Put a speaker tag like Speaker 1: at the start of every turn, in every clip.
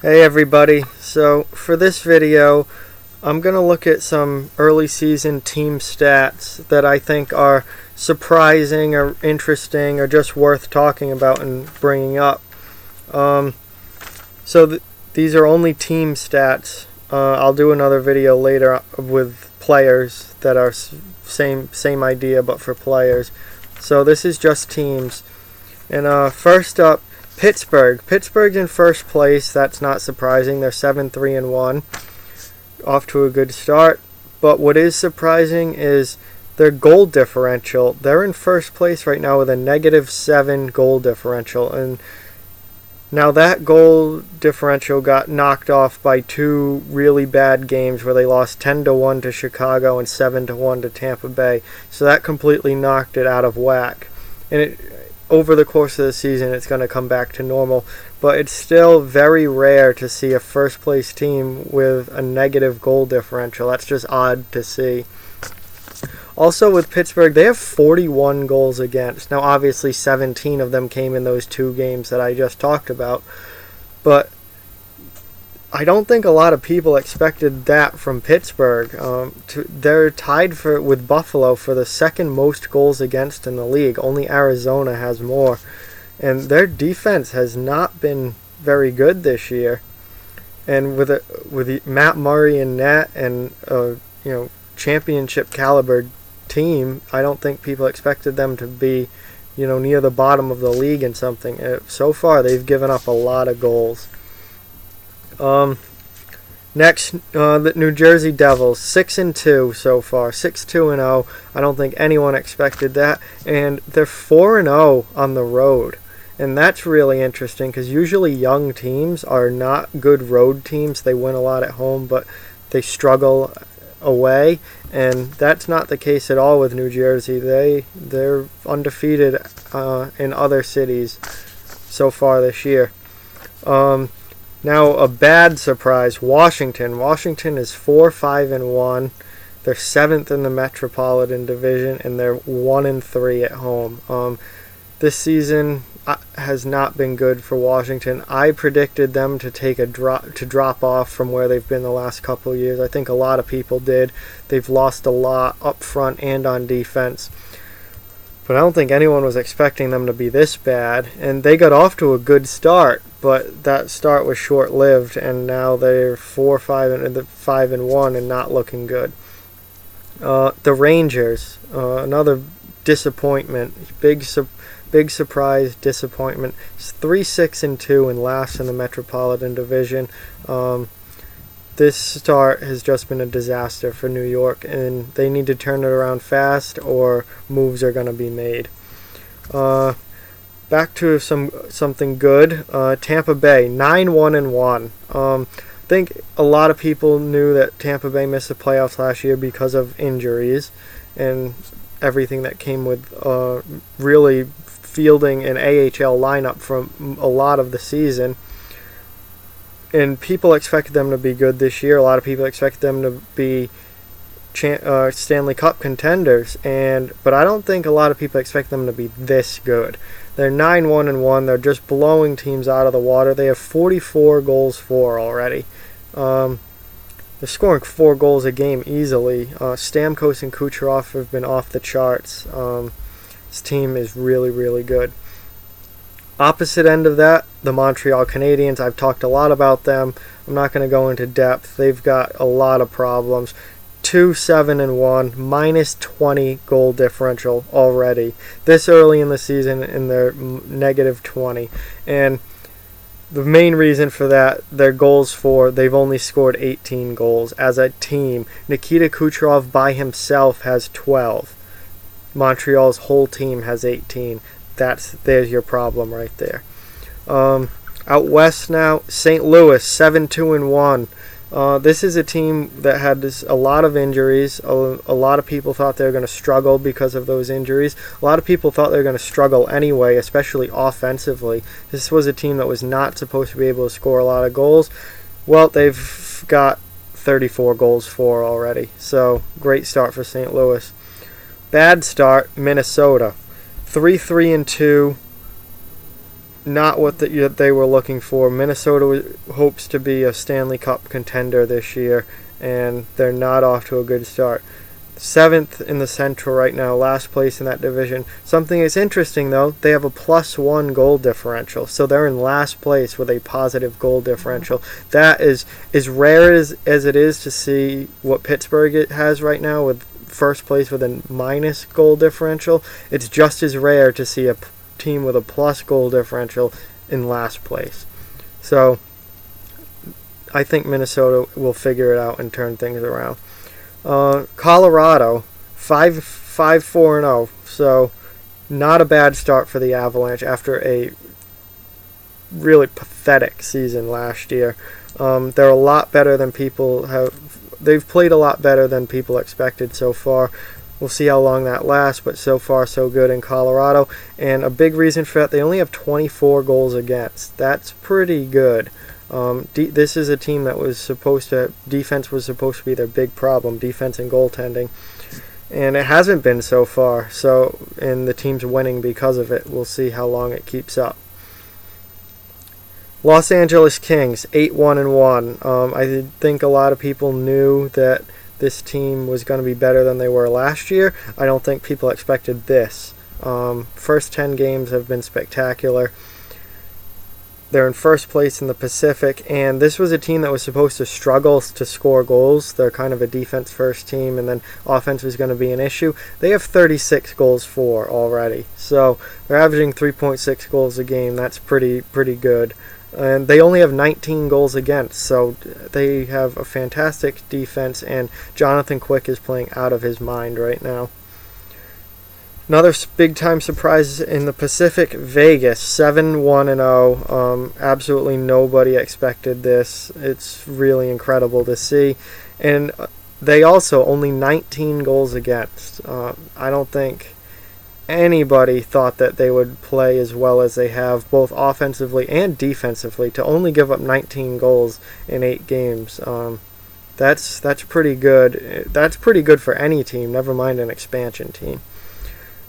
Speaker 1: Hey everybody, so for this video I'm going to look at some early season team stats that I think are surprising or interesting or just worth talking about and bringing up. These are only team stats. I'll do another video later with players that are same idea but for players. So this is just teams. And first up, Pittsburgh. Pittsburgh's in first place. That's not surprising. They're 7-3-1. Off to a good start. But what is surprising is their goal differential. They're in first place right now with a -7 goal differential. And now that goal differential got knocked off by two really bad games where they lost 10-1 to Chicago and 7-1 to Tampa Bay. So that completely knocked it out of whack. And over the course of the season, it's going to come back to normal. But it's still very rare to see a first-place team with a negative goal differential. That's just odd to see. Also with Pittsburgh, they have 41 goals against. Now, obviously, 17 of them came in those two games that I just talked about. But I don't think a lot of people expected that from Pittsburgh. They're tied with Buffalo for the second most goals against in the league. Only Arizona has more. And their defense has not been very good this year. And with Matt Murray in net and championship caliber team, I don't think people expected them to be near the bottom of the league and something. So far, they've given up a lot of goals. Next, the New Jersey Devils, 6-2 so far, 6-2-0. I don't think anyone expected that, and they're 4-0 on the road, and that's really interesting because usually young teams are not good road teams. They win a lot at home, but they struggle away, and that's not the case at all with New Jersey. They're undefeated in other cities so far this year. Now, a bad surprise, Washington. Washington is 4-5-1. They're 7th in the Metropolitan Division, and they're 1-3 at home. This season has not been good for Washington. I predicted them to drop off from where they've been the last couple of years. I think a lot of people did. They've lost a lot up front and on defense. But I don't think anyone was expecting them to be this bad. And they got off to a good start, but that start was short-lived, and now they're 4-5-1 and not looking good. The Rangers, another disappointment, big surprise disappointment. It's 3-6-2 and last in the Metropolitan Division. This start has just been a disaster for New York, and they need to turn it around fast or moves are going to be made. Back to something good. Tampa Bay, 9-1-1. I think a lot of people knew that Tampa Bay missed the playoffs last year because of injuries and everything that came with really fielding an AHL lineup from a lot of the season. And people expected them to be good this year. A lot of people expected them to be Stanley Cup contenders, but I don't think a lot of people expect them to be this good. They're 9-1-1. They're just blowing teams out of the water. They have 44 goals for already. They're scoring 4 goals a game easily. Stamkos and Kucherov have been off the charts. This team is really, really good. Opposite end of that, the Montreal Canadiens. I've talked a lot about them. I'm not going to go into depth. They've got a lot of problems. 2-7-1, -20 goal differential already. This early in the season, and they're -20. And the main reason for that, their goals for, they've only scored 18 goals. As a team, Nikita Kucherov by himself has 12. Montreal's whole team has 18. There's your problem right there. Out west now, St. Louis, 7-2-1. This is a team that had a lot of injuries. A lot of people thought they were going to struggle because of those injuries. A lot of people thought they were going to struggle anyway, especially offensively. This was a team that was not supposed to be able to score a lot of goals. Well, they've got 34 goals for already. So, great start for St. Louis. Bad start, Minnesota. 3-3-2. not what they were looking for. Minnesota hopes to be a Stanley Cup contender this year, and they're not off to a good start. 7th in the Central right now, last place in that division. Something that's interesting, though, they have a +1 goal differential, so they're in last place with a positive goal differential. That is as rare as it is to see what Pittsburgh has right now with first place with a minus goal differential. It's just as rare to see a team with a plus goal differential in last place. So I think Minnesota will figure it out and turn things around. Colorado, 5-4-0, so not a bad start for the Avalanche after a really pathetic season last year. They're a lot better than people have. They've played a lot better than people expected so far. We'll see how long that lasts, but so far so good in Colorado. And a big reason for that, they only have 24 goals against. That's pretty good. This is a team that defense was supposed to be their big problem, defense and goaltending. And it hasn't been so far, and the team's winning because of it. We'll see how long it keeps up. Los Angeles Kings, 8-1-1. I think a lot of people knew that this team was going to be better than they were last year. I don't think people expected this. First 10 games have been spectacular. They're in first place in the Pacific, and this was a team that was supposed to struggle to score goals. They're kind of a defense-first team, and then offense was going to be an issue. They have 36 goals for already, so they're averaging 3.6 goals a game. That's pretty good. And they only have 19 goals against, so they have a fantastic defense, and Jonathan Quick is playing out of his mind right now. Another big-time surprise in the Pacific, Vegas, 7-1-0. Absolutely nobody expected this. It's really incredible to see. And they also only 19 goals against. I don't think anybody thought that they would play as well as they have, both offensively and defensively, to only give up 19 goals in 8 games. That's pretty good. That's pretty good for any team, never mind an expansion team.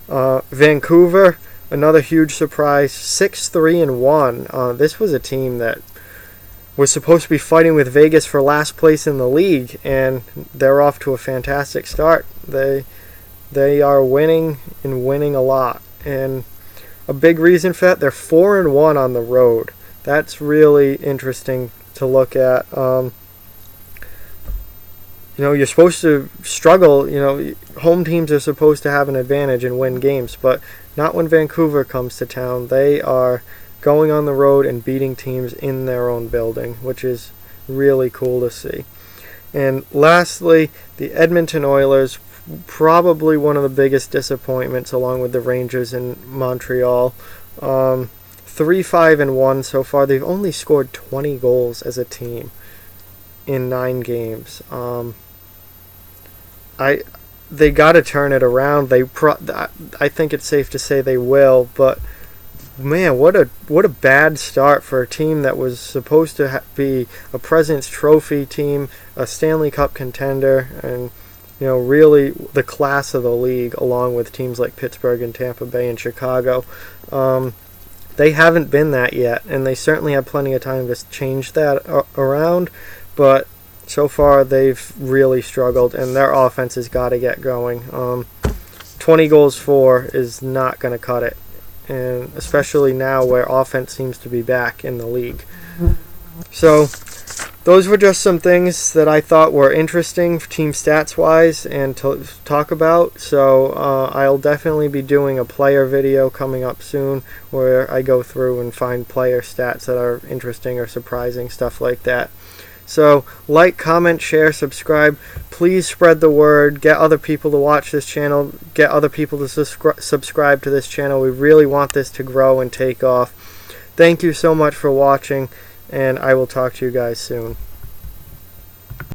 Speaker 1: Vancouver, another huge surprise, 6-3-1. This was a team that was supposed to be fighting with Vegas for last place in the league, and they're off to a fantastic start. They are winning and winning a lot, and a big reason for that, they're 4-1 on the road. That's really interesting to look at. You're supposed to struggle. Home teams are supposed to have an advantage and win games, but not when Vancouver comes to town. They are going on the road and beating teams in their own building, which is really cool to see. And lastly, the Edmonton Oilers, probably one of the biggest disappointments along with the Rangers in Montreal. 3-5-1 so far. They've only scored 20 goals as a team in 9 games. They got to turn it around. I think it's safe to say they will. But man, what a bad start for a team that was supposed to be a President's Trophy team, a Stanley Cup contender, and really the class of the league, along with teams like Pittsburgh and Tampa Bay and Chicago. They haven't been that yet, and they certainly have plenty of time to change that around. But so far, they've really struggled, and their offense has got to get going. 20 goals for is not going to cut it, and especially now where offense seems to be back in the league. So those were just some things that I thought were interesting team stats-wise and to talk about. So I'll definitely be doing a player video coming up soon where I go through and find player stats that are interesting or surprising, stuff like that. So like, comment, share, subscribe. Please spread the word. Get other people to watch this channel. Get other people to subscribe to this channel. We really want this to grow and take off. Thank you so much for watching, and I will talk to you guys soon.